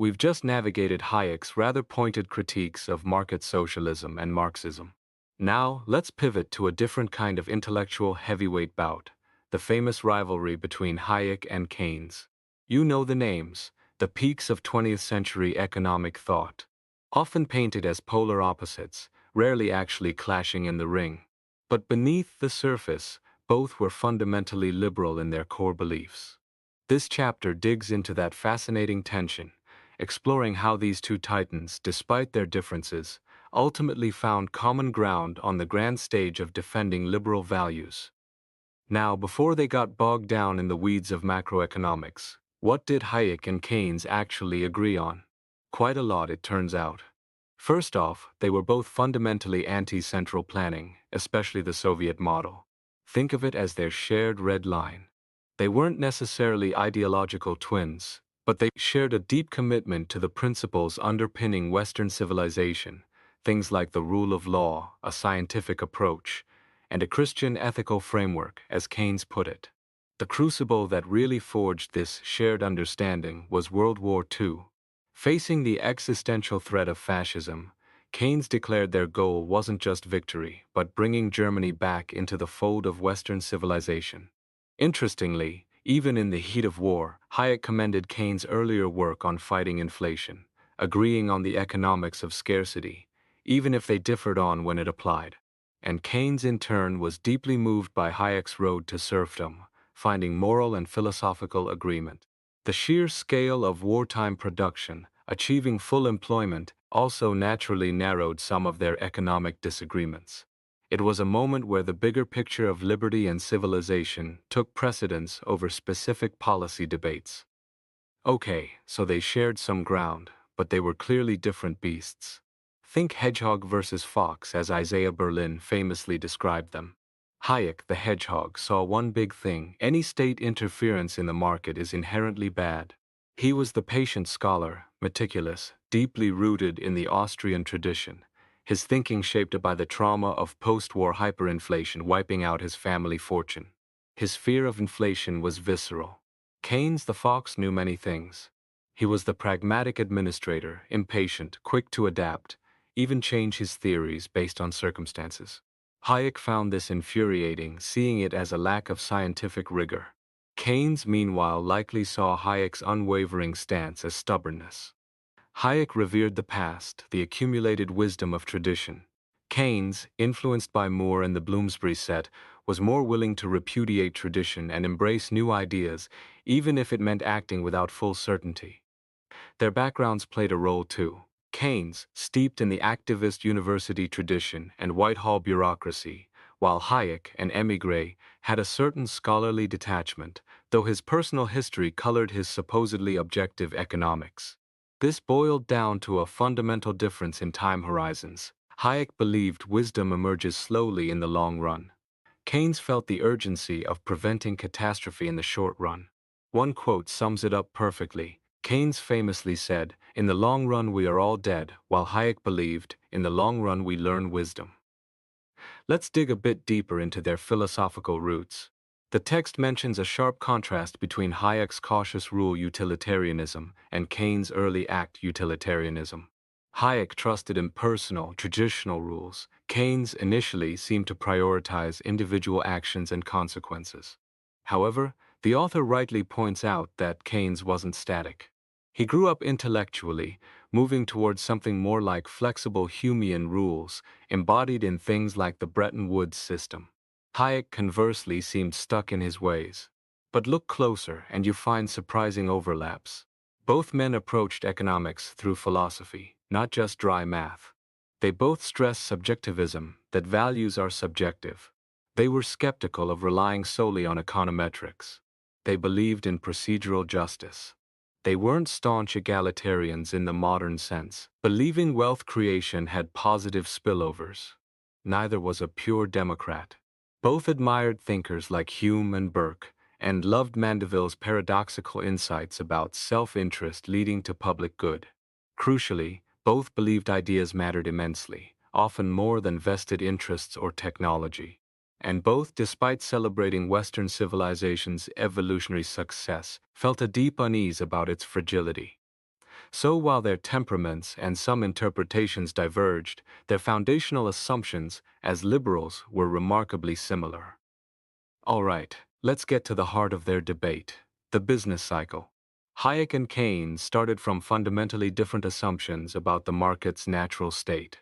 we've just navigated Hayek's rather pointed critiques of market socialism and Marxism. Now, let's pivot to a different kind of intellectual heavyweight bout, the famous rivalry between Hayek and Keynes. You know the names, the peaks of 20th century economic thought, often painted as polar opposites, rarely actually clashing in the ring. But beneath the surface, both were fundamentally liberal in their core beliefs. This chapter digs into that fascinating tension, exploring how these two titans, despite their differences, ultimately found common ground on the grand stage of defending liberal values. Now, before they got bogged down in the weeds of macroeconomics, what did Hayek and Keynes actually agree on? Quite a lot, it turns out. First off, they were both fundamentally anti-central planning, especially the Soviet model. Think of it as their shared red line. They weren't necessarily ideological twins, but they shared a deep commitment to the principles underpinning Western civilization, things like the rule of law, a scientific approach, and a Christian ethical framework, as Keynes put it. The crucible that really forged this shared understanding was World War II. Facing the existential threat of fascism, Keynes declared their goal wasn't just victory, but bringing Germany back into the fold of Western civilization. Interestingly, even in the heat of war, Hayek commended Keynes' earlier work on fighting inflation, agreeing on the economics of scarcity, even if they differed on when it applied. And Keynes in turn was deeply moved by Hayek's road to serfdom, finding moral and philosophical agreement. The sheer scale of wartime production, achieving full employment, also naturally narrowed some of their economic disagreements. It was a moment where the bigger picture of liberty and civilization took precedence over specific policy debates. Okay, so they shared some ground, but they were clearly different beasts. Think hedgehog versus fox, as Isaiah Berlin famously described them. Hayek, the hedgehog, saw one big thing: any state interference in the market is inherently bad. He was the patient scholar, meticulous, deeply rooted in the Austrian tradition, his thinking shaped by the trauma of post-war hyperinflation wiping out his family fortune. His fear of inflation was visceral. Keynes the fox knew many things. He was the pragmatic administrator, impatient, quick to adapt, even change his theories based on circumstances. Hayek found this infuriating, seeing it as a lack of scientific rigor. Keynes, meanwhile, likely saw Hayek's unwavering stance as stubbornness. Hayek revered the past, the accumulated wisdom of tradition. Keynes, influenced by Moore and the Bloomsbury set, was more willing to repudiate tradition and embrace new ideas, even if it meant acting without full certainty. Their backgrounds played a role too. Keynes, steeped in the activist university tradition and Whitehall bureaucracy, while Hayek, an émigré, had a certain scholarly detachment, though his personal history colored his supposedly objective economics. This boiled down to a fundamental difference in time horizons. Hayek believed wisdom emerges slowly in the long run. Keynes felt the urgency of preventing catastrophe in the short run. One quote sums it up perfectly. Keynes famously said, "In the long run we are all dead," while Hayek believed, "In the long run we learn wisdom." Let's dig a bit deeper into their philosophical roots. The text mentions a sharp contrast between Hayek's cautious rule utilitarianism and Keynes' early act utilitarianism. Hayek trusted impersonal, traditional rules. Keynes initially seemed to prioritize individual actions and consequences. However, the author rightly points out that Keynes wasn't static. He grew up intellectually, moving towards something more like flexible Humean rules, embodied in things like the Bretton Woods system. Hayek, conversely, seemed stuck in his ways. But look closer and you find surprising overlaps. Both men approached economics through philosophy, not just dry math. They both stressed subjectivism, that values are subjective. They were skeptical of relying solely on econometrics. They believed in procedural justice. They weren't staunch egalitarians in the modern sense, believing wealth creation had positive spillovers. Neither was a pure Democrat. Both admired thinkers like Hume and Burke, and loved Mandeville's paradoxical insights about self-interest leading to public good. Crucially, both believed ideas mattered immensely, often more than vested interests or technology. And both, despite celebrating Western civilization's evolutionary success, felt a deep unease about its fragility. So while their temperaments and some interpretations diverged, their foundational assumptions as liberals were remarkably similar. All right, let's get to the heart of their debate, the business cycle. Hayek and Keynes started from fundamentally different assumptions about the market's natural state.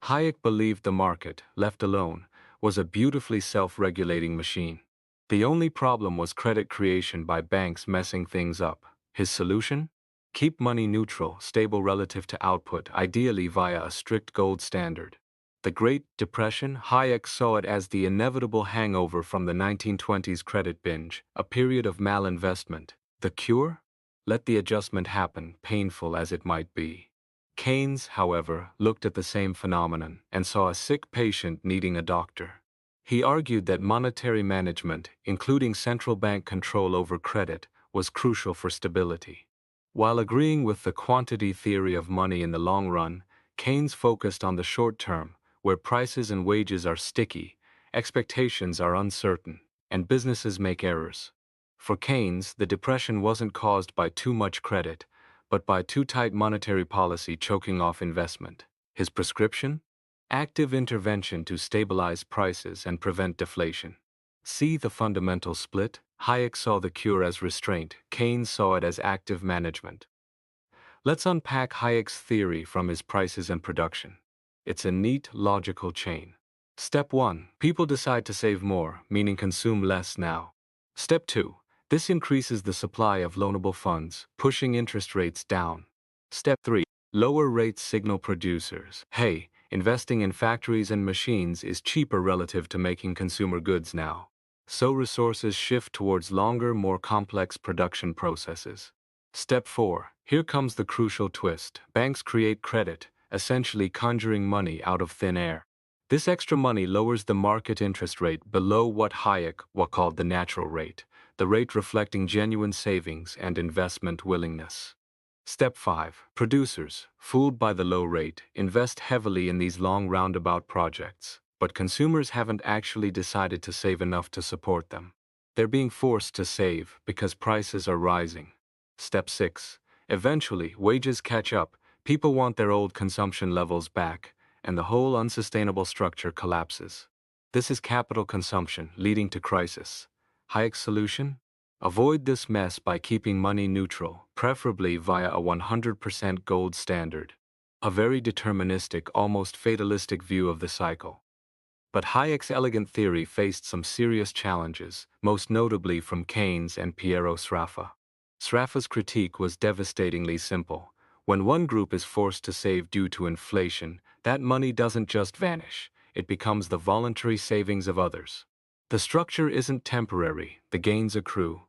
Hayek believed the market, left alone, was a beautifully self-regulating machine. The only problem was credit creation by banks messing things up. His solution? Keep money neutral, stable relative to output, ideally via a strict gold standard. The Great Depression, Hayek saw it as the inevitable hangover from the 1920s credit binge, a period of malinvestment. The cure? Let the adjustment happen, painful as it might be. Keynes, however, looked at the same phenomenon and saw a sick patient needing a doctor. He argued that monetary management, including central bank control over credit, was crucial for stability. While agreeing with the quantity theory of money in the long run, Keynes focused on the short term, where prices and wages are sticky, expectations are uncertain, and businesses make errors. For Keynes, the depression wasn't caused by too much credit, but by too tight monetary policy choking off investment. His prescription? Active intervention to stabilize prices and prevent deflation. See the fundamental split? Hayek saw the cure as restraint, Keynes saw it as active management. Let's unpack Hayek's theory from his prices and production. It's a neat, logical chain. Step 1. People decide to save more, meaning consume less now. Step 2. This increases the supply of loanable funds, pushing interest rates down. Step 3. Lower rates signal producers. Hey, investing in factories and machines is cheaper relative to making consumer goods now. So resources shift towards longer, more complex production processes. Step 4. Here comes the crucial twist. Banks create credit, essentially conjuring money out of thin air. This extra money lowers the market interest rate below what Hayek called the natural rate, the rate reflecting genuine savings and investment willingness. Step 5. Producers, fooled by the low rate, invest heavily in these long roundabout projects, but consumers haven't actually decided to save enough to support them. They're being forced to save because prices are rising. Step 6. Eventually, wages catch up, people want their old consumption levels back, and the whole unsustainable structure collapses. This is capital consumption, leading to crisis. Hayek's solution? Avoid this mess by keeping money neutral, preferably via a 100% gold standard. A very deterministic, almost fatalistic view of the cycle. But Hayek's elegant theory faced some serious challenges, most notably from Keynes and Piero Sraffa. Sraffa's critique was devastatingly simple. When one group is forced to save due to inflation, that money doesn't just vanish, it becomes the voluntary savings of others. The structure isn't temporary, the gains accrue.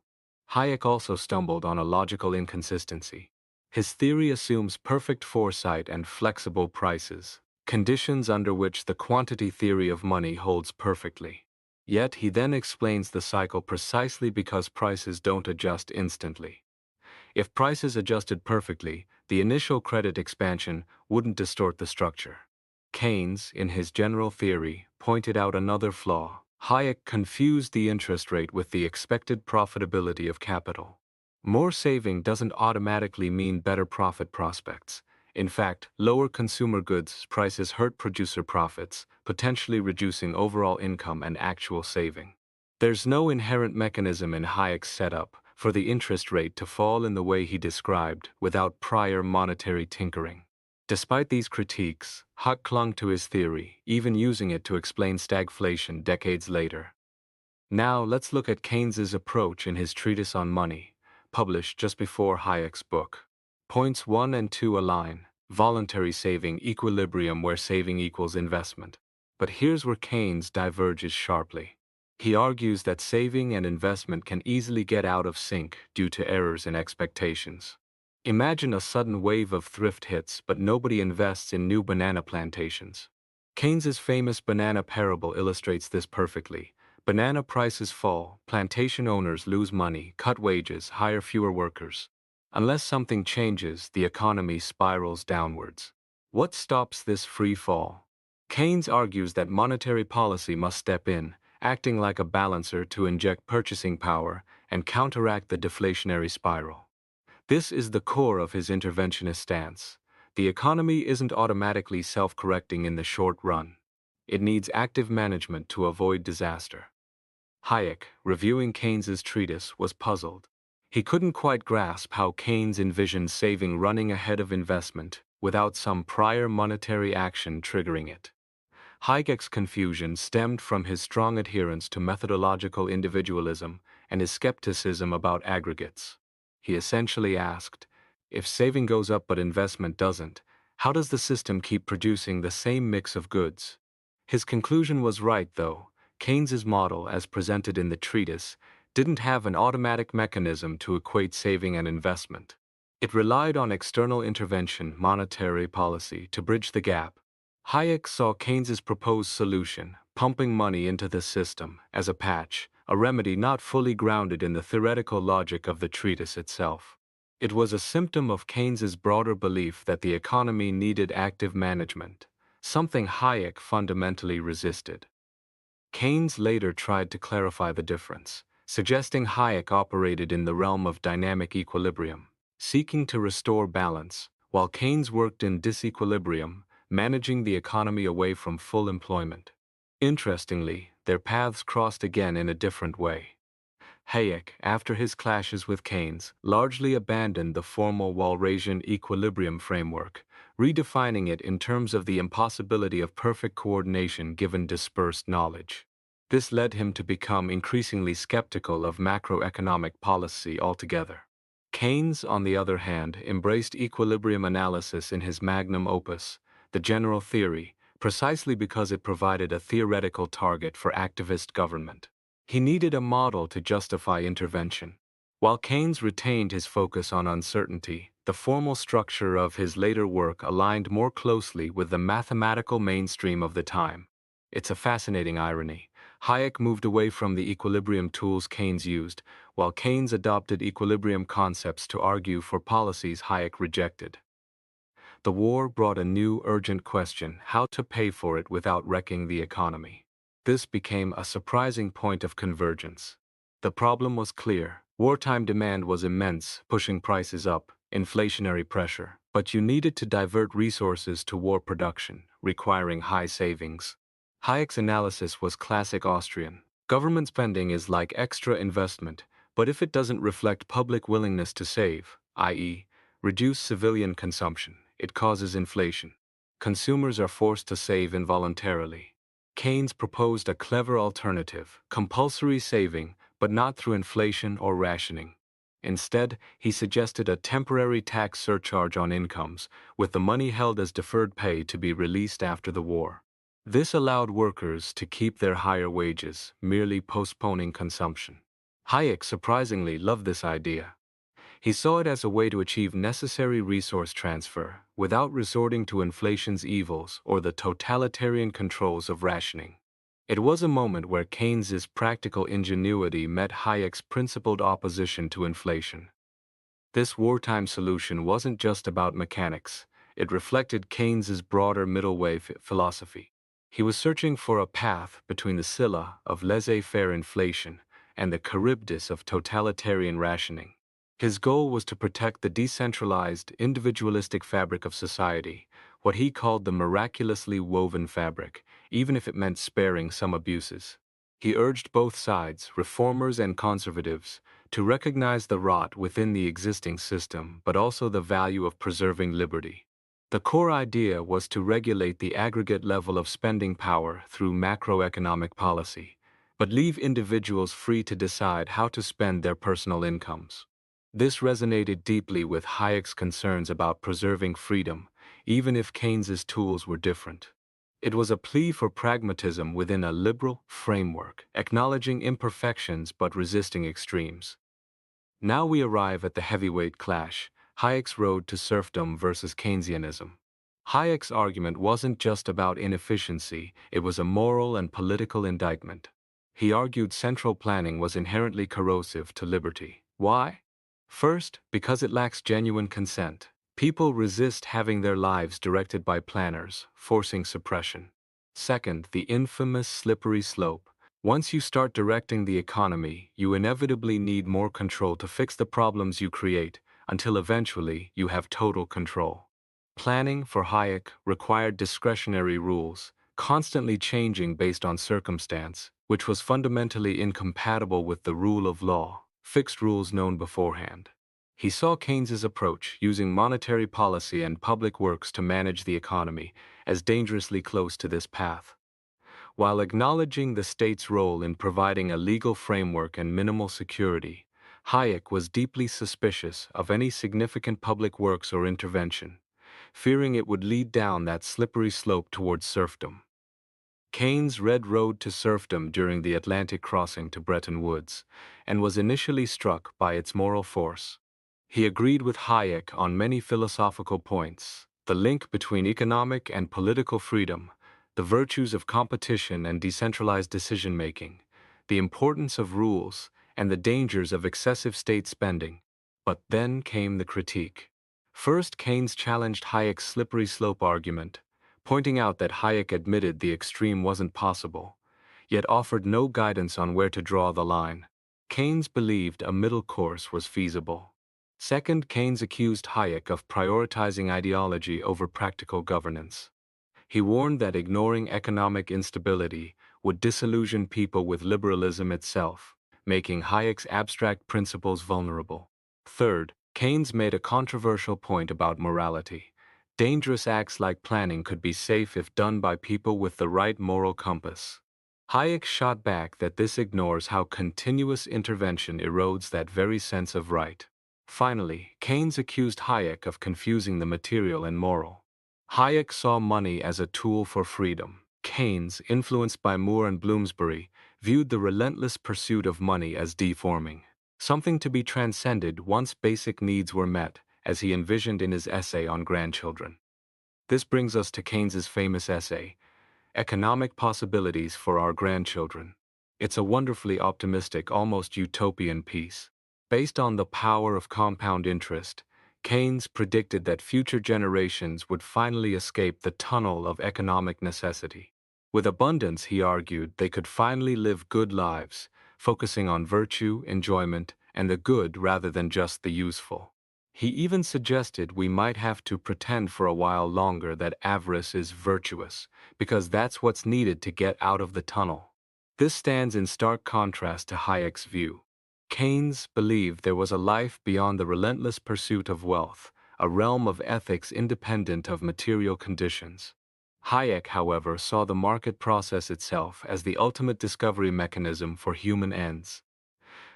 Hayek also stumbled on a logical inconsistency. His theory assumes perfect foresight and flexible prices, conditions under which the quantity theory of money holds perfectly. Yet he then explains the cycle precisely because prices don't adjust instantly. If prices adjusted perfectly, the initial credit expansion wouldn't distort the structure. Keynes, in his general theory, pointed out another flaw. Hayek confused the interest rate with the expected profitability of capital. More saving doesn't automatically mean better profit prospects. In fact, lower consumer goods prices hurt producer profits, potentially reducing overall income and actual saving. There's no inherent mechanism in Hayek's setup for the interest rate to fall in the way he described without prior monetary tinkering. Despite these critiques, Hayek clung to his theory, even using it to explain stagflation decades later. Now let's look at Keynes's approach in his treatise on money, published just before Hayek's book. Points 1 and 2 align: voluntary saving, equilibrium where saving equals investment. But here's where Keynes diverges sharply. He argues that saving and investment can easily get out of sync due to errors in expectations. Imagine a sudden wave of thrift hits, but nobody invests in new banana plantations. Keynes's famous banana parable illustrates this perfectly. Banana prices fall, plantation owners lose money, cut wages, hire fewer workers. Unless something changes, the economy spirals downwards. What stops this free fall? Keynes argues that monetary policy must step in, acting like a balancer to inject purchasing power and counteract the deflationary spiral. This is the core of his interventionist stance. The economy isn't automatically self-correcting in the short run. It needs active management to avoid disaster. Hayek, reviewing Keynes's treatise, was puzzled. He couldn't quite grasp how Keynes envisioned saving running ahead of investment without some prior monetary action triggering it. Hayek's confusion stemmed from his strong adherence to methodological individualism and his skepticism about aggregates. He essentially asked, if saving goes up but investment doesn't, how does the system keep producing the same mix of goods? His conclusion was right, though. Keynes's model, as presented in the treatise, didn't have an automatic mechanism to equate saving and investment. It relied on external intervention, monetary policy, to bridge the gap. Hayek saw Keynes's proposed solution, pumping money into the system, as a patch, a remedy not fully grounded in the theoretical logic of the treatise itself. It was a symptom of Keynes's broader belief that the economy needed active management, something Hayek fundamentally resisted. Keynes later tried to clarify the difference, suggesting Hayek operated in the realm of dynamic equilibrium, seeking to restore balance, while Keynes worked in disequilibrium, managing the economy away from full employment. Interestingly, their paths crossed again in a different way. Hayek, after his clashes with Keynes, largely abandoned the formal Walrasian equilibrium framework, redefining it in terms of the impossibility of perfect coordination given dispersed knowledge. This led him to become increasingly skeptical of macroeconomic policy altogether. Keynes, on the other hand, embraced equilibrium analysis in his magnum opus, the general theory, precisely because it provided a theoretical target for activist government. He needed a model to justify intervention. While Keynes retained his focus on uncertainty, the formal structure of his later work aligned more closely with the mathematical mainstream of the time. It's a fascinating irony. Hayek moved away from the equilibrium tools Keynes used, while Keynes adopted equilibrium concepts to argue for policies Hayek rejected. The war brought a new, urgent question: how to pay for it without wrecking the economy. This became a surprising point of convergence. The problem was clear. Wartime demand was immense, pushing prices up, inflationary pressure, but you needed to divert resources to war production, requiring high savings. Hayek's analysis was classic Austrian. Government spending is like extra investment, but if it doesn't reflect public willingness to save, i.e., reduce civilian consumption, it causes inflation. Consumers are forced to save involuntarily. Keynes proposed a clever alternative: compulsory saving, but not through inflation or rationing. Instead, he suggested a temporary tax surcharge on incomes, with the money held as deferred pay to be released after the war. This allowed workers to keep their higher wages, merely postponing consumption. Hayek surprisingly loved this idea. He saw it as a way to achieve necessary resource transfer without resorting to inflation's evils or the totalitarian controls of rationing. It was a moment where Keynes's practical ingenuity met Hayek's principled opposition to inflation. This wartime solution wasn't just about mechanics. It reflected Keynes's broader middle way philosophy. He was searching for a path between the Scylla of laissez-faire inflation and the Charybdis of totalitarian rationing. His goal was to protect the decentralized, individualistic fabric of society, what he called the miraculously woven fabric, even if it meant sparing some abuses. He urged both sides, reformers and conservatives, to recognize the rot within the existing system, but also the value of preserving liberty. The core idea was to regulate the aggregate level of spending power through macroeconomic policy, but leave individuals free to decide how to spend their personal incomes. This resonated deeply with Hayek's concerns about preserving freedom, even if Keynes's tools were different. It was a plea for pragmatism within a liberal framework, acknowledging imperfections but resisting extremes. Now we arrive at the heavyweight clash: Hayek's road to serfdom versus Keynesianism. Hayek's argument wasn't just about inefficiency, it was a moral and political indictment. He argued central planning was inherently corrosive to liberty. Why? First, because it lacks genuine consent. People resist having their lives directed by planners, forcing suppression. Second, the infamous slippery slope. Once you start directing the economy, you inevitably need more control to fix the problems you create, until eventually you have total control. Planning for Hayek required discretionary rules, constantly changing based on circumstance, which was fundamentally incompatible with the rule of law, fixed rules known beforehand. He saw Keynes's approach, using monetary policy and public works to manage the economy, as dangerously close to this path. While acknowledging the state's role in providing a legal framework and minimal security, Hayek was deeply suspicious of any significant public works or intervention, fearing it would lead down that slippery slope towards serfdom. Keynes read Road to Serfdom during the Atlantic crossing to Bretton Woods, and was initially struck by its moral force. He agreed with Hayek on many philosophical points: the link between economic and political freedom, the virtues of competition and decentralized decision-making, the importance of rules, and the dangers of excessive state spending. But then came the critique. First, Keynes challenged Hayek's slippery slope argument, pointing out that Hayek admitted the extreme wasn't possible, yet offered no guidance on where to draw the line. Keynes believed a middle course was feasible. Second, Keynes accused Hayek of prioritizing ideology over practical governance. He warned that ignoring economic instability would disillusion people with liberalism itself, making Hayek's abstract principles vulnerable. Third, Keynes made a controversial point about morality. Dangerous acts like planning could be safe if done by people with the right moral compass. Hayek shot back that this ignores how continuous intervention erodes that very sense of right. Finally, Keynes accused Hayek of confusing the material and moral. Hayek saw money as a tool for freedom. Keynes, influenced by Moore and Bloomsbury, viewed the relentless pursuit of money as deforming, something to be transcended once basic needs were met, as he envisioned in his essay on grandchildren. This brings us to Keynes's famous essay, Economic Possibilities for Our Grandchildren. It's a wonderfully optimistic, almost utopian piece. Based on the power of compound interest, Keynes predicted that future generations would finally escape the tunnel of economic necessity. With abundance, he argued, they could finally live good lives, focusing on virtue, enjoyment, and the good rather than just the useful. He even suggested we might have to pretend for a while longer that avarice is virtuous, because that's what's needed to get out of the tunnel. This stands in stark contrast to Hayek's view. Keynes believed there was a life beyond the relentless pursuit of wealth, a realm of ethics independent of material conditions. Hayek, however, saw the market process itself as the ultimate discovery mechanism for human ends.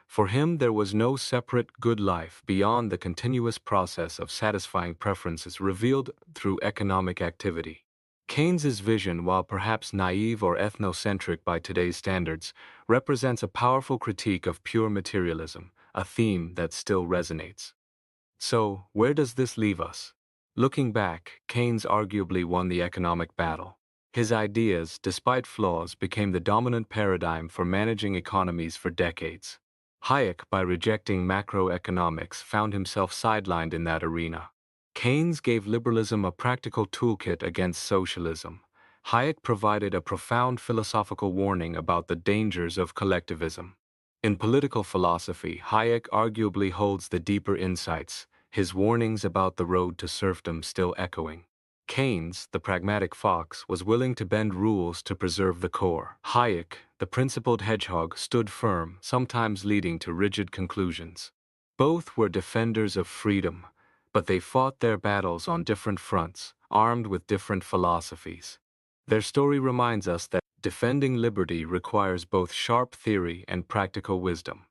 For him, there was no separate good life beyond the continuous process of satisfying preferences revealed through economic activity. Keynes's vision, while perhaps naive or ethnocentric by today's standards, represents a powerful critique of pure materialism, a theme that still resonates. So, where does this leave us? Looking back, Keynes arguably won the economic battle. His ideas, despite flaws, became the dominant paradigm for managing economies for decades. Hayek, by rejecting macroeconomics, found himself sidelined in that arena. Keynes gave liberalism a practical toolkit against socialism. Hayek provided a profound philosophical warning about the dangers of collectivism. In political philosophy, Hayek arguably holds the deeper insights, his warnings about the road to serfdom still echoing. Keynes, the pragmatic fox, was willing to bend rules to preserve the core. Hayek, the principled hedgehog, stood firm, sometimes leading to rigid conclusions. Both were defenders of freedom, but they fought their battles on different fronts, armed with different philosophies. Their story reminds us that defending liberty requires both sharp theory and practical wisdom.